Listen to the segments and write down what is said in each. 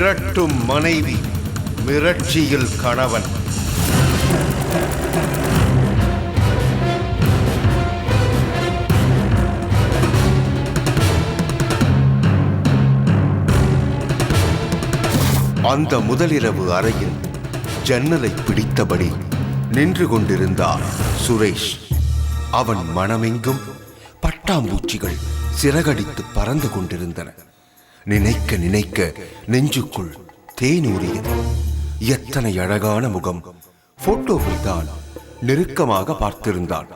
மிரட்டும் மனைவி, மிரட்சியில் கணவன். அந்த முதலிரவு அறையில் ஜன்னலை பிடித்தபடி நின்று கொண்டிருந்தார் சுரேஷ். அவன் மனமெங்கும் பட்டாம்பூச்சிகள் சிறகடித்து பறந்து கொண்டிருந்தன. நினைக்க நினைக்க நெஞ்சுக்குள் தேனூறியது. எத்தனை அழகான முகம்! போட்டோவில் தான் நெருக்கமாக பார்த்திருந்தான்.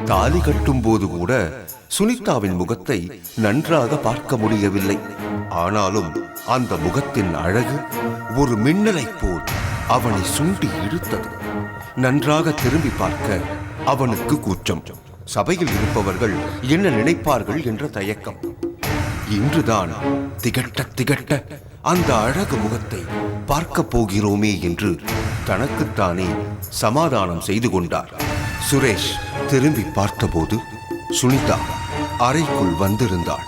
தாலி கட்டும் போது கூட சுனிதாவின் முகத்தை நன்றாக பார்க்க முடியவில்லை. ஆனாலும் அந்த முகத்தின் அழகு ஒரு மின்னலைப் போல் அவனை சுண்டி இழுத்தது. நன்றாக திரும்பி பார்க்க அவனுக்கு கூச்சம். சபையில் இருப்பவர்கள் என்ன நினைப்பார்கள் என்ற தயக்கம். இன்றுதான் திகட்ட திகட்ட அந்த அழகு முகத்தை பார்க்க போகிறோமே என்று தனக்குத்தானே சமாதானம் செய்து கொண்டார். சுரேஷ் திரும்பி பார்த்தபோது சுனிதா அறைக்குள் வந்திருந்தாள்.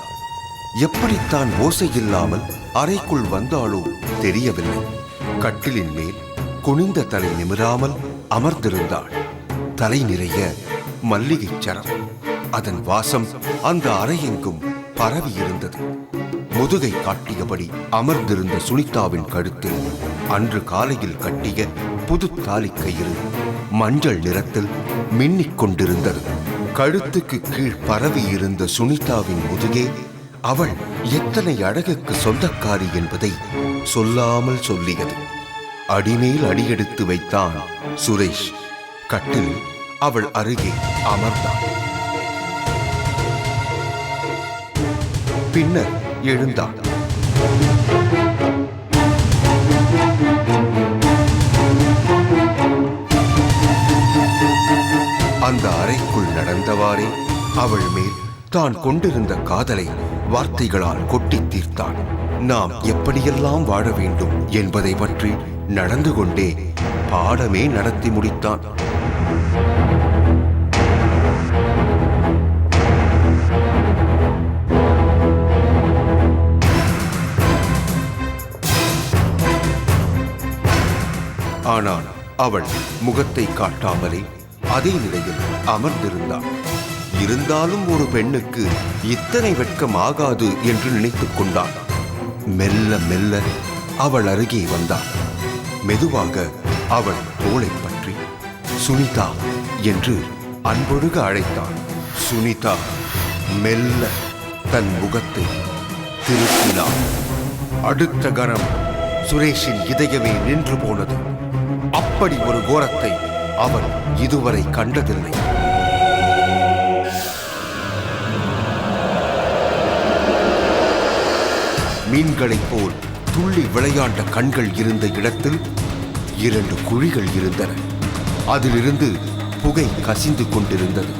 எப்படித்தான் ஓசை இல்லாமல் அறைக்குள் வந்தாளோ தெரியவில்லை. கட்டிலின் மேல் குனிந்த தலை நிமிராமல் அமர்ந்திருந்தாள். தலை நிறைய மல்லிகை சரம். அதன் வாசம் அந்த அறையெங்கும் பரவி இருந்தது. முதுகை காட்டியபடி அமர்ந்திருந்த சுனிதாவின் கழுத்தில் அன்று காலையில் கட்டிய புது தாலி கயிறு மஞ்சள் நிறத்தில் மின்னிக் கொண்டிருந்தது. கழுத்துக்கு கீழ் பரவி இருந்த சுனிதாவின் முதுகே அவள் எத்தனை அழகுக்கு சொந்தக்காரி என்பதை சொல்லாமல் சொல்லியது. அடிமேல் அடியெடுத்து வைத்தான் சுரேஷ். கட்டில் அவள் அருகே அமர்ந்தான். பின்னர் எழுந்தான். அந்த அறைக்குள் நடந்தவாறே அவள் மேல் தான் கொண்டிருந்த காதலை வார்த்தைகளால் கொட்டி தீர்த்தான். நாம் எப்படியெல்லாம் வாழ வேண்டும் என்பதை பற்றி நடந்து கொண்டே பாடமே நடத்தி முடித்தான். ஆனால் அவள் முகத்தை காட்டாமலே அதே நிலையில் அமர்ந்திருந்தாள். இருந்தாலும் ஒரு பெண்ணுக்கு இத்தனை வெட்கம் ஆகாது என்று நினைத்துக் கொண்டான். மெல்ல மெல்ல அவள் அருகே வந்தாள். மெதுவாக அவள் தோளை பற்றி சுனிதா என்று அன்பொழுக அழைத்தான். சுனிதா மெல்ல தன் முகத்தை திருப்பினாள். அடுத்த கணம் சுரேஷின் இதயமே நின்று போனது. அப்படி ஒரு கோரத்தை அவன் இதுவரை கண்டதில்லை. மீன்களைப் போல் துள்ளி விளையாண்ட கண்கள் இருந்த இடத்தில் 2 குழிகள் இருந்தன. அதிலிருந்து புகை கசிந்து கொண்டிருந்தது.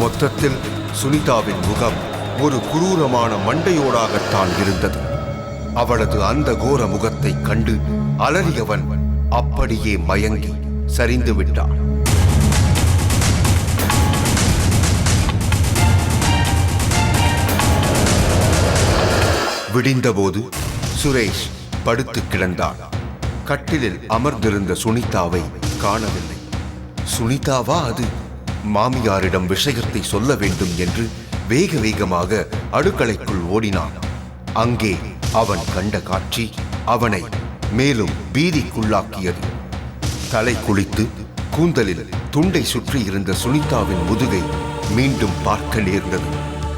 மொத்தத்தில் சுனிதாவின் முகம் ஒரு குரூரமான மண்டையோடாகத்தான் இருந்தது. அவளது அந்த கோர முகத்தை கண்டு அலறியவன் அப்படியே மயங்கி சரிந்து விட்டான். விடிந்தபோது சுரேஷ் படுத்து கிடந்தான். கட்டிலில் அமர்ந்திருந்த சுனிதாவை காணவில்லை. சுனிதாவா அது? மாமியாரிடம் விஷயத்தை சொல்ல வேண்டும் என்று வேக வேகமாக அடுக்களைக்குள் ஓடினான். அங்கே அவன் கண்ட காட்சி அவனை மேலும் பீதிக்குள்ளாக்கியது. தலை குளித்து கூந்தலில் துண்டை சுற்றி இருந்த சுனிதாவின் முதுகை மீண்டும் பார்க்க நேர்ந்தது.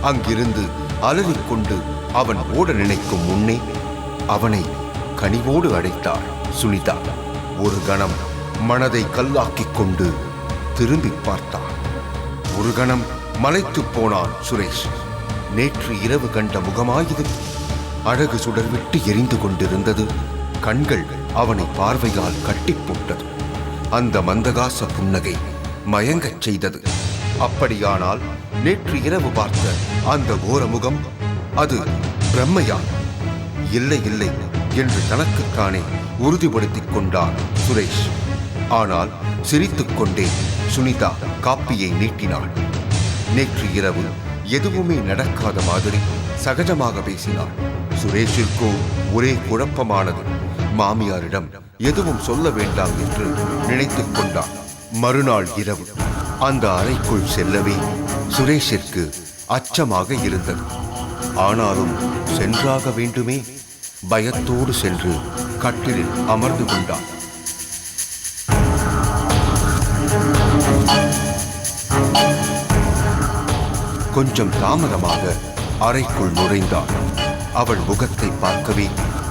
அங்கிருந்து அலறிக்கொண்டு அவன் ஓட நினைக்கும் முன்னே அவனை கனிவோடு அழைத்தாள் சுனிதா. ஒரு கணம் மனதை கல்லாக்கிக் கொண்டு திரும்பி பார்த்தான். ஒரு கணம் மலைத்து போனான் சுரேஷ். நேற்று இரவு கண்ட முகமாயுது. அழகு சுடர்விட்டு எரிந்து கொண்டிருந்தது. கண்கள் அவனை பார்வையால் கட்டி போட்டது. அந்த மந்தகாச புன்னகை மயங்கச் செய்தது. அப்படியானால் நேற்று இரவு பார்த்த அந்த கோர முகம் அது பிரம்மையா? இல்லை இல்லை என்று தனக்குத்தானே உறுதிப்படுத்திக் கொண்டான் சுரேஷ். ஆனால் சிரித்துக்கொண்டே சுனிதா காப்பியை நீட்டினாள். நேற்று இரவு எதுவுமே நடக்காத மாதிரி சகஜமாக பேசினாள். சுரேஷிற்கோ ஒரே குழப்பமானது. மாமியாரிடம் எதுவும் சொல்ல வேண்டாம் என்று நினைத்துக் கொண்டான். மறுநாள் இரவு அந்த அறைக்குள் செல்லவே சுரேஷிற்கு அச்சமாக இருந்தது. ஆனாலும் சென்றாக வேண்டுமே. பயத்தோடு சென்று கட்டிலில் அமர்ந்து கொண்டான். கொஞ்சம் தாமதமாக அறைக்குள் நுழைந்தாள். அவள் முகத்தை பார்க்கவே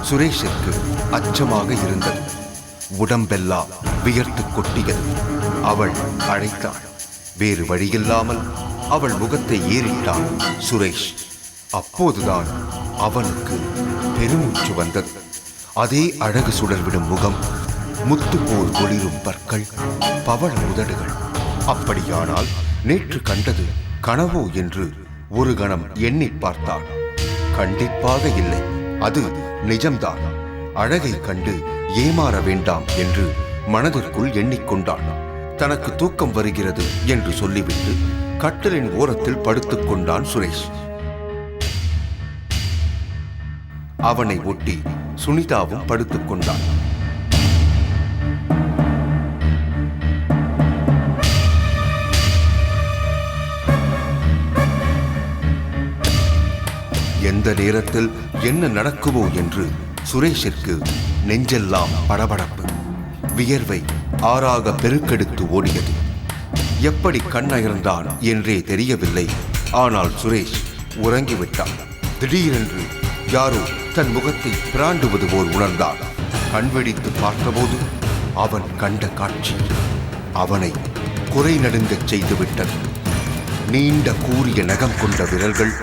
சுரேஷிற்கு அச்சமாக இருந்தது. உடம்பெல்லாம் வியர்த்து கொட்டியது. அவள் அழைத்தாள். வேறு வழியில்லாமல் அவள் முகத்தை ஏறிட்டான் சுரேஷ். அப்போதுதான் அவனுக்கு பெருமூச்சு வந்தது. அதே அழகு சுடர்விடும் முகம், முத்து போல் ஒளிரும் பற்கள், பவள உதடுகள். அப்படியானால் நேற்று கண்டது கனவோ என்று ஒரு கணம் எண்ணி பார்த்தான். கண்டிப்பாக இல்லை, அது நிஜம்தான். அழகை கண்டு ஏமாற வேண்டாம் என்று மனதிற்குள் எண்ணிக்கொண்டான். தனக்கு தூக்கம் வருகிறது என்று சொல்லிவிட்டு கட்டிலின் ஓரத்தில் படுத்துக் கொண்டான் சுரேஷ். அவனை ஒட்டி சுனிதாவும் படுத்துக் கொண்டான். எந்த நேரத்தில் என்ன நடக்குமோ என்று சுரேஷிற்கு நெஞ்செல்லாம் படபடப்பு, வியர்வை ஆறாக பெருக்கெடுத்து ஓடியது. எப்படி கண்ணயர்ந்தான் என்றே தெரியவில்லை. ஆனால் சுரேஷ் உறங்கிவிட்டான். திடீரென்று யாரோ தன் முகத்தை பிராண்டுவது போல் உணர்ந்தான். கண்வெடித்து பார்த்தபோது அவன் கண்ட காட்சி அவனை குறை நடுங்கச் செய்துவிட்டது. நீண்ட கூரிய நகம் கொண்ட விரல்கள்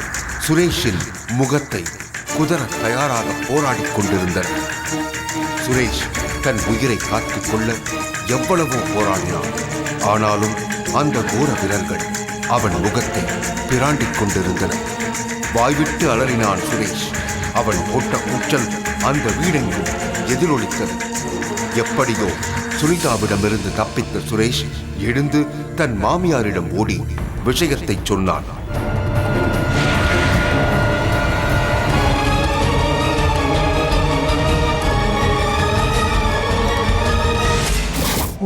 சுரேஷின் முகத்தை குதற தயாராக போராடிக் கொண்டிருந்தன. சுரேஷ் தன் உயிரை காத்துக் கொள்ள எவ்வளவோ போராடினான். ஆனாலும் அந்த கோர விரல்கள் அவன் முகத்தை பிராண்டிக் கொண்டிருந்தன. வாய்விட்டு அலறினான் சுரேஷ். அவன் போட்ட கூச்சல் அந்த வீடெங்கும் எதிரொலித்தது. எப்படியோ சுனிதாவிடமிருந்து தப்பித்த சுரேஷ் எழுந்து தன் மாமியாரிடம் ஓடி விஷயத்தை சொன்னான்.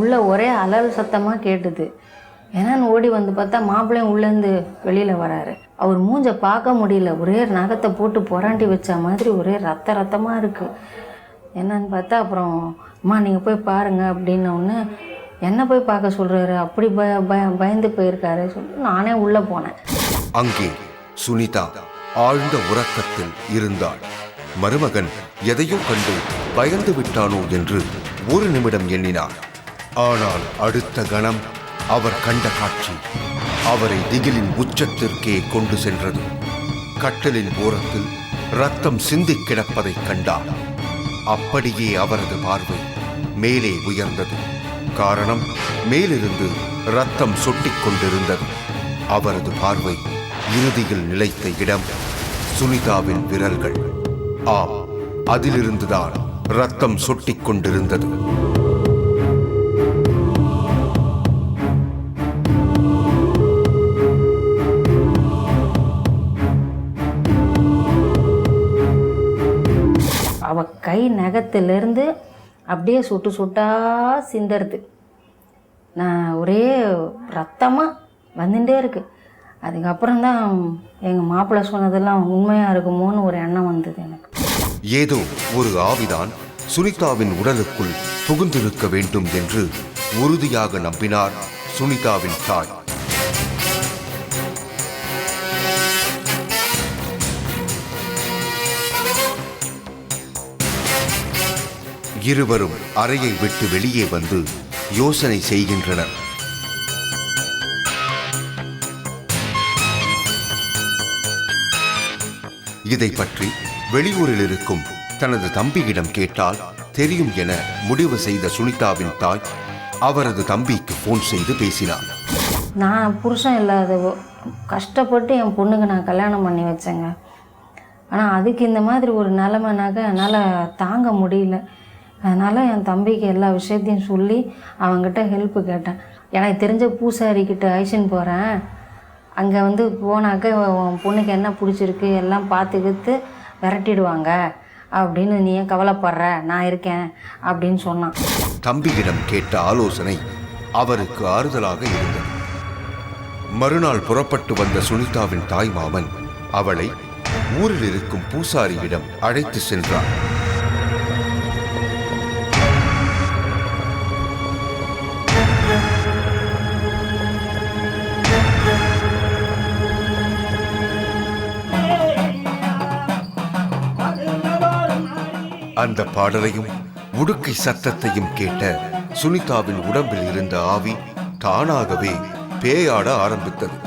உள்ளே ஒரே அலல் சத்தமாக கேட்டுது. என்னன்னு ஓடி வந்து பார்த்தா மாப்பிள்ளையும் உள்ளேருந்து வெளியில் வராரு. அவர் மூஞ்சை பார்க்க முடியல. ஒரே நகத்தை போட்டு புராண்டி வச்ச மாதிரி ஒரே ரத்தமாக இருக்குது. என்னன்னு பார்த்தா அப்புறம் அம்மா நீங்கள் போய் பாருங்கள் அப்படின்னோடனே என்ன போய் பார்க்க சொல்கிறாரு. அப்படி பயந்து போயிருக்காரு சொல்லி நானே உள்ளே போனேன். அங்கே சுனிதா ஆழ்ந்த உறக்கத்தில் இருந்தாள். மருமகன் எதையோ கண்டு பயந்து விட்டானோ என்று ஒரு நிமிடம் எண்ணினார். ஆனால் அடுத்த கணம் அவர் கண்ட காட்சி அவரை திகிலின் உச்சத்திற்கே கொண்டு சென்றது. கட்டிலின் ஓரத்தில் ரத்தம் சிந்திக் கிடப்பதைக் கண்டார். அப்படியே அவரது பார்வை மேலே உயர்ந்தது. காரணம், மேலிருந்து ரத்தம் சொட்டிக் கொண்டிருந்தது. அவரது பார்வை இறுதியில் நிலைத்த இடம் சுனிதாவின் விரல்கள். ஆம், அதிலிருந்துதான் ரத்தம் சொட்டிக் கொண்டிருந்தது. அவள் கை நகத்திலிருந்து அப்படியே சுட்டு சுட்டாக சிந்தறது. நான் ஒரே ரத்தமாக வந்துட்டே இருக்கு. அதுக்கப்புறம்தான் எங்கள் மாப்பிள்ளை சொன்னதெல்லாம் உண்மையாக இருக்குமோன்னு ஒரு எண்ணம் வந்தது எனக்கு. ஏதோ ஒரு ஆவிதான் சுனிதாவின் உடலுக்குள் புகுந்திருக்க வேண்டும் என்று உறுதியாக நம்பினார் சுனிதாவின் தாய். இருவரும் அறையை விட்டு வெளியே வந்து யோசனை செய்கின்றனர். இதை பற்றி வெளியூரில் இருக்கும் தனது தம்பியிடம் கேட்டால் தெரியும் என முடிவு செய்த சுனிதாவின் தாய் அவரது தம்பிக்கு போன் செய்து பேசினார். நான் புருஷன் இல்லாதவோ கஷ்டப்பட்டு என் பொண்ணுக்கு நான் கல்யாணம் பண்ணி வச்சேங்க. ஆனால் அதுக்கு இந்த மாதிரி ஒரு நிலைமைனாக்க என்னால் தாங்க முடியல. அதனால் என் தம்பிக்கு எல்லா விஷயத்தையும் சொல்லி அவங்ககிட்ட ஹெல்ப்பு கேட்டேன். எனக்கு தெரிஞ்ச பூசாரிக்கிட்ட ஐஷன் போகிறேன். அங்கே வந்து போனாக்க உன் பொண்ணுக்கு என்ன பிடிச்சிருக்கு எல்லாம் பார்த்துக்கிட்டு விரட்டிடுவாங்க அப்படின்னு நீ ஏன் கவலைப்படுற, நான் இருக்கேன் அப்படின்னு சொன்னான். தம்பியிடம் கேட்ட ஆலோசனை அவருக்கு ஆறுதலாக இருந்தது. மறுநாள் புறப்பட்டு வந்த சுனிதாவின் தாய் மாமன் அவளை ஊரில் இருக்கும் பூசாரியிடம் அழைத்து சென்றார். அந்த பாடலையும் உடுக்கை சத்தத்தையும் கேட்ட சுனிதாவின் உடம்பில் இருந்த ஆவி தானாகவே பேயாட ஆரம்பித்தது.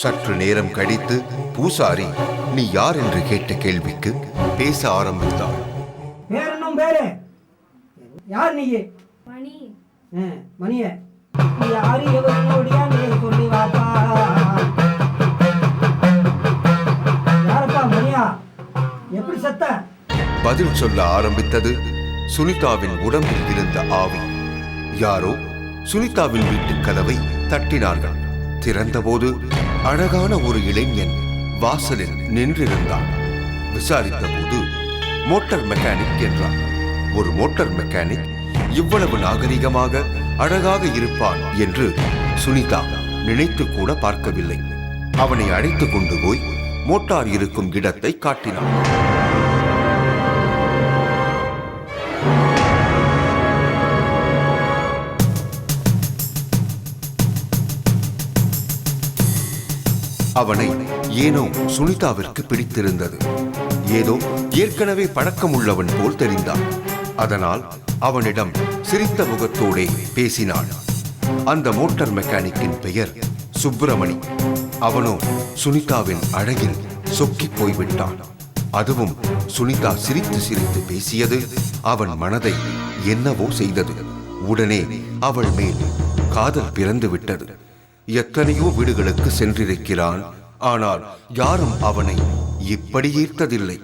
சற்று நேரம் கழித்து பூசாரி நீ யார் என்று கேட்ட கேள்விக்கு பேச ஆரம்பித்தார். யார் நீ? மணி. மணியே, நீ யாரு எவருடைய சொல்லி வாப்பா. யாரப்பா மணியா? எப்படி செத்த? பதில் சொல்ல ஆரம்பித்தது சுனிதாவின் உடம்பில் இருந்த ஆவி. யாரோ சுனிதாவின் வீட்டு கதவை தட்டினார்கள். திறந்தபோது அழகான ஒரு இளைஞன் வாசலில் நின்றிருந்தான். விசாரித்த போது மோட்டார் மெக்கானிக் என்றார். ஒரு மோட்டார் மெக்கானிக் இவ்வளவு நாகரிகமாக அழகாக இருப்பான் என்று சுனிதா நினைத்து கூட பார்க்கவில்லை. அவனை அழைத்து கொண்டு போய் மோட்டார் இருக்கும் இடத்தை காட்டினான். அவனை ஏனோ சுனிதாவிற்கு பிடித்திருந்தது. ஏதோ ஏற்கனவே பழக்கம் உள்ளவன் போல் தெரிந்தான். அதனால் அவனிடம் சிரித்த முகத்தோடே பேசினான். அந்த மோட்டார் மெக்கானிக்கின் பெயர் சுப்பிரமணி. அவனோ சுனிதாவின் அழகில் சொக்கி போய்விட்டான். அதுவும் சுனிதா சிரித்து சிரித்து பேசியது அவன் மனதை என்னவோ செய்தது. உடனே அவள் மேல் காதல் பிறந்து விட்டது. எத்தனையோ வீடுகளுக்கு சென்றிருக்கிறான். ஆனால் யாரும் அவனை இப்படி ஈர்த்ததில்லை.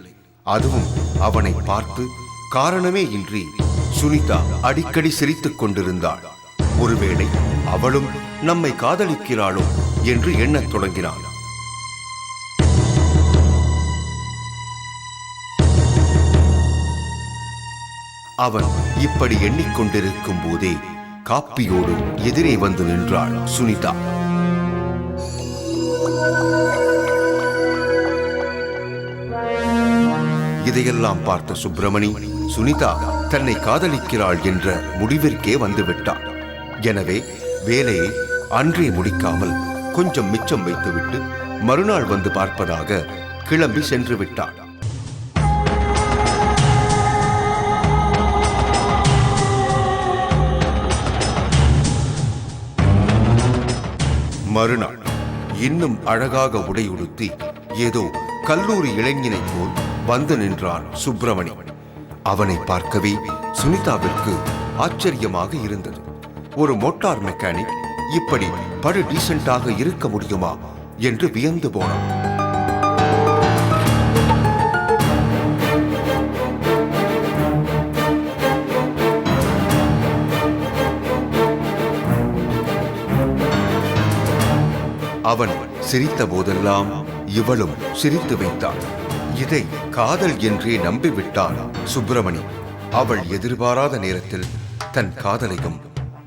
அதுவும் அவனை பார்த்து காரணமே இன்றி சுனிதா அடிக்கடி சிரித்துக் கொண்டிருந்தாள். ஒருவேளை அவளும் நம்மை காதலிக்கிறாளோ என்று எண்ணத் தொடங்கினான். அவன் இப்படி எண்ணிக்கொண்டிருக்கும் போதே காப்பியோடு எதிரே வந்து நின்றாள் சுனிதா. இதையெல்லாம் பார்த்த சுப்பிரமணி சுனிதா தன்னை காதலிக்கிறாள் என்ற முடிவிற்கே வந்துவிட்டான். எனவே வேலையை அன்றே முடிக்காமல் கொஞ்சம் மிச்சம் வைத்துவிட்டு மறுநாள் வந்து பார்ப்பதாக கிளம்பி சென்று விட்டான். மறுநாள் இன்னும் அழகாக உடையுடுத்தி ஏதோ கல்லூரி இளைஞனை போல் வந்து நின்றான் சுப்பிரமணி. அவனை பார்க்கவே சுனிதாவிற்கு ஆச்சரியமாக இருந்தது. ஒரு மோட்டார் மெக்கானிக் இப்படி படு டீசென்டாக இருக்க முடியுமா என்று வியந்து போனான். அவன் சிரித்த போதெல்லாம் இவளும் சிரித்து வைத்தாள். இதை காதல் என்றே நம்பிவிட்டான் சுப்பிரமணி. அவள் எதிர்பாராத நேரத்தில் தன் காதலையும்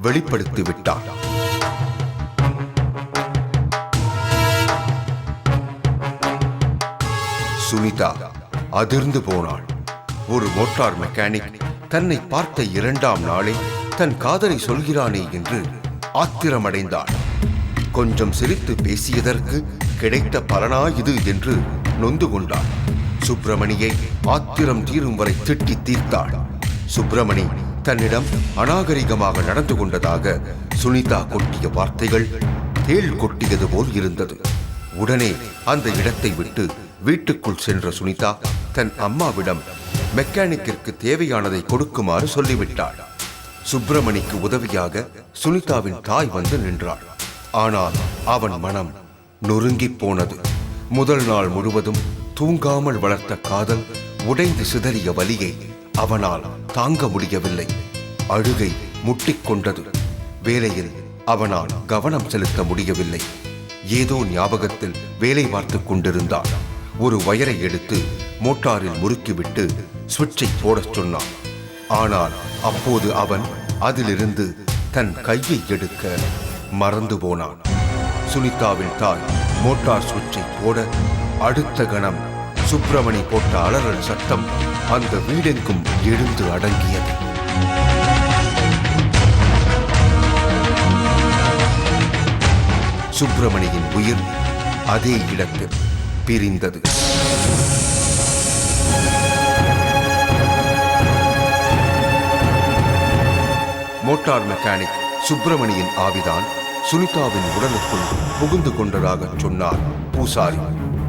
வெளிப்படுத்தி விட்டாள். சுனிதா அதிர்ந்து போனாள். ஒரு மோட்டார் மெக்கானிக் தன்னை பார்த்த 2ஆம் நாளே தன் காதலை சொல்கிறானே என்று ஆத்திரமடைந்தாள். கொஞ்சம் சிரித்து பேசியதற்கு கிடைத்த பலனா இது என்று நொந்து கொண்டாள். சுப்பிரமணியை ஆத்திரம் தீரும் வரை திட்டி தீர்த்தாள். சுப்பிரமணி தன்னிடம் அநாகரிகமாக நடந்து கொண்டதாக சுனிதா கொட்டிய வார்த்தைகள் தேள் கொட்டியது போல் இருந்தது. உடனே அந்த இடத்தை விட்டு வீட்டுக்குள் சென்ற சுனிதா தன் அம்மாவிடம் மெக்கானிக்கிற்கு தேவையானதை கொடுக்குமாறு சொல்லிவிட்டாள். சுப்பிரமணிக்கு உதவியாக சுனிதாவின் தாய் வந்து நின்றாள். ஆனால் அவன் மனம் நொறுங்கிப் போனது. முதல் நாள் முழுவதும் தூங்காமல் வளர்த்த காதல் உடைந்து சிதறிய வலியை அவனால் தாங்க முடியவில்லை. அழுகை முட்டிக்கொண்டது. வேலையில் அவனால் கவனம் செலுத்த முடியவில்லை. ஏதோ ஞாபகத்தில் வேலை பார்த்து கொண்டிருந்தான். ஒரு வயரை எடுத்து மோட்டாரில் முறுக்கிவிட்டு சுவிட்சை போடச் சொன்னான். ஆனால் அப்போது அவன் அதிலிருந்து தன் கையை எடுக்க மறந்து போனான். சுனிதாவின் தாய் மோட்டார் சுவிட்சை போட அடுத்த கணம் சுப்பிரமணி போட்ட அலறல் சத்தம் அந்த வீடெங்கும் எழுந்து அடங்கியது. சுப்பிரமணியின் உயிர் அதே இடத்தில் பிரிந்தது. மோட்டார் மெக்கானிக் சுப்பிரமணியின் ஆவிதான் சுனிதாவின் உடலுக்குள் புகுந்து கொண்டதாக சொன்னார் பூசாரி.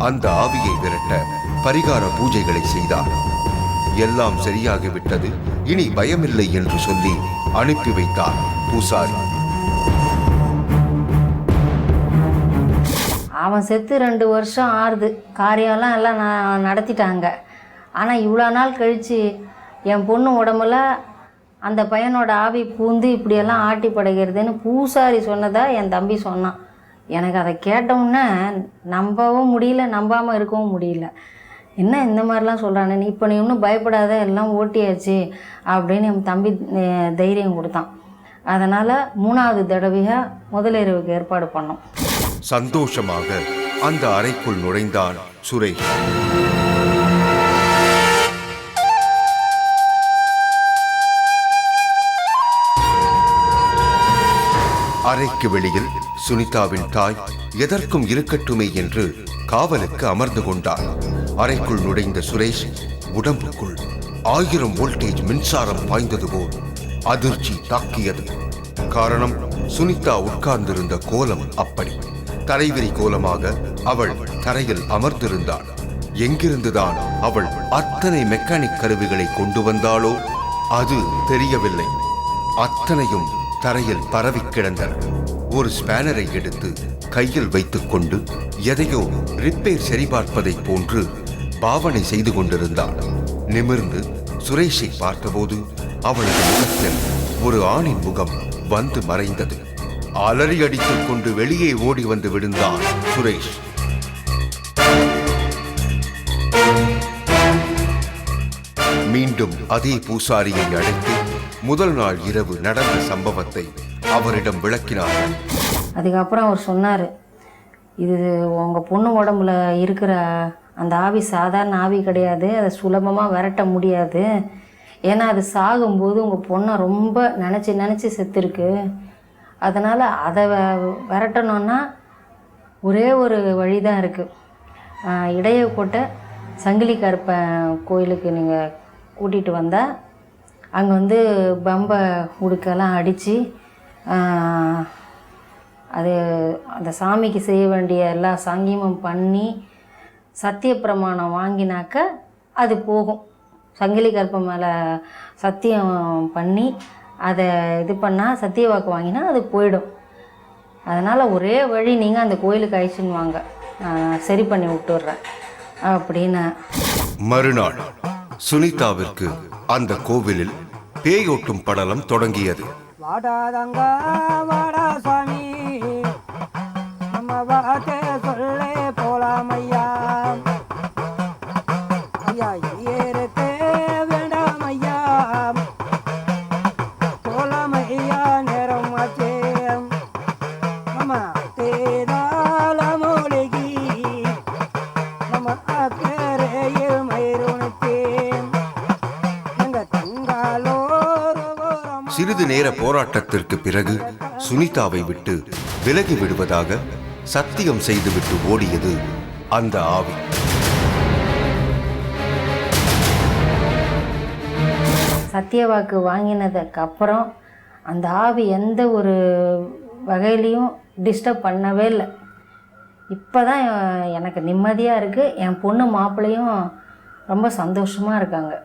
அந்த ஆவியை விரட்ட பரிகார பூஜைகளை செய்தார். எல்லாம் சரியாகிவிட்டது, இனி பயமில்லை என்று சொல்லி அனுப்பி வைத்தார் பூசாரி. அவன் செத்து 2 வருஷம் ஆறுது. காரியம்லாம் எல்லாம் நடத்திட்டாங்க. ஆனால் இவ்வளோ நாள் கழித்து என் பொண்ணு உடம்புல அந்த பையனோட ஆவி பூந்து இப்படியெல்லாம் ஆட்டி படைக்கிறதுன்னு பூசாரி சொன்னதா என் தம்பி சொன்னான். எனக்கு அதை கேட்டோம்னா நம்பவும் முடியல, நம்பாமல் இருக்கவும் முடியல. என்ன இந்த மாதிரிலாம் சொல்கிறானே, நீ இப்போ நீ இன்னும் பயப்படாத, எல்லாம் ஓட்டியாச்சு அப்படின்னு என் தம்பி தைரியம் கொடுத்தான். அதனால் 3வது தடவையாக முதலிரவுக்கு ஏற்பாடு பண்ணோம். சந்தோஷமாக அந்த அறைக்குள் நுழைந்தான் சுரேஷ். அறைக்கு வெளியில் சுனிதாவின் தாய் எதற்கும் இருக்கட்டுமே என்று காவலுக்கு அமர்ந்து கொண்டார். அறைக்குள் நுழைந்த சுரேஷ் உடம்புக்குள் 1000 வோல்டேஜ் மின்சாரம் பாய்ந்தது போல் அதிர்ச்சி தாக்கியது. காரணம், சுனிதா உட்கார்ந்திருந்த கோலம் அப்படி தலைவிரி கோலமாக அவள் தரையில் அமர்ந்திருந்தாள். எங்கிருந்துதான் அவள் அத்தனை மெக்கானிக் கருவிகளை கொண்டு வந்தாளோ அது தெரியவில்லை. அத்தனையும் தரையில் பரவி கிடந்தன. ஒரு ஸ்பேனரை எடுத்து கையில் வைத்துக் கொண்டு எதையோ ரிப்பேர் சரிபார்ப்பதை போன்று பாவனை செய்து கொண்டிருந்தாள். நிமிர்ந்து சுரேஷை பார்த்தபோது அவளது முகத்தில் ஒரு ஆணின் முகம் வந்து மறைந்தது. அலறி அடித்துக் கொண்டு வெளியே ஓடி வந்து விழுந்தான் சுரேஷ். மீண்டும் அதே பூசாரியை அழைத்து முதல் நாள் இரவு நடந்த சம்பவத்தை அவரிடம் விளக்கினார்கள். அதுக்கப்புறம் அவர் சொன்னார், இது உங்கள் பொண்ணு உடம்புல இருக்கிற அந்த ஆவி சாதாரண ஆவி கிடையாது, அதை சுலபமாக விரட்ட முடியாது. ஏன்னா அது சாகும்போது உங்கள் பொண்ணை ரொம்ப நினச்சி செத்துருக்கு. அதனால் அதை விரட்டணுன்னா ஒரே ஒரு வழி தான் இருக்குது. இடையக்கோட்டை சங்கிலி கருப்பன் கோயிலுக்கு நீங்கள் கூட்டிகிட்டு வந்தால் அங்கே வந்து பம்பை உடுக்கெல்லாம் அடித்து அது அந்த சாமிக்கு செய்ய வேண்டிய எல்லா சாங்கியமும் பண்ணி சத்திய பிரமாணம் வாங்கினாக்க அது போகும். சங்கிலி கருப்பன் மேலே சத்தியம் பண்ணி அதை இது பண்ணால் சத்திய வாக்கு வாங்கினா அது போயிடும். அதனால் ஒரே வழி, நீங்கள் அந்த கோயிலுக்கு அழைச்சின்னு வாங்க, சரி பண்ணி விட்டுடுறேன் அப்படின்னு. மறுநாள் சுனிதாவிற்கு அந்த கோவிலில் பேயோட்டும் படலம் தொடங்கியது. வாடாதங்க வாடா சாமி, நம்ம வார்த்தை சொல்லே போலாம் ஐயா. ஐயா ஏறத்தே வேண்டாம் ஐயா, போலாம் ஐயா, நேரம் ஆச்சே. நம்ம தேதால மூலிகி, நம்ம அக்கறையில் மயிருணத்தேன் எங்க தங்காலோ. சிறிது நேர போராட்டத்திற்கு பிறகு சுனிதாவை விட்டு விலகி விடுவதாக சத்தியம் செய்துவிட்டு ஓடியது அந்த ஆவி. சத்தியவாக்கு வாங்கினதுக்கு அப்புறம் அந்த ஆவி எந்த ஒரு வகையிலையும் டிஸ்டர்ப் பண்ணவே இல்லை. இப்போ தான் எனக்கு நிம்மதியாக இருக்குது. என் பொண்ணு மாப்பிள்ளையும் ரொம்ப சந்தோஷமாக இருக்காங்க.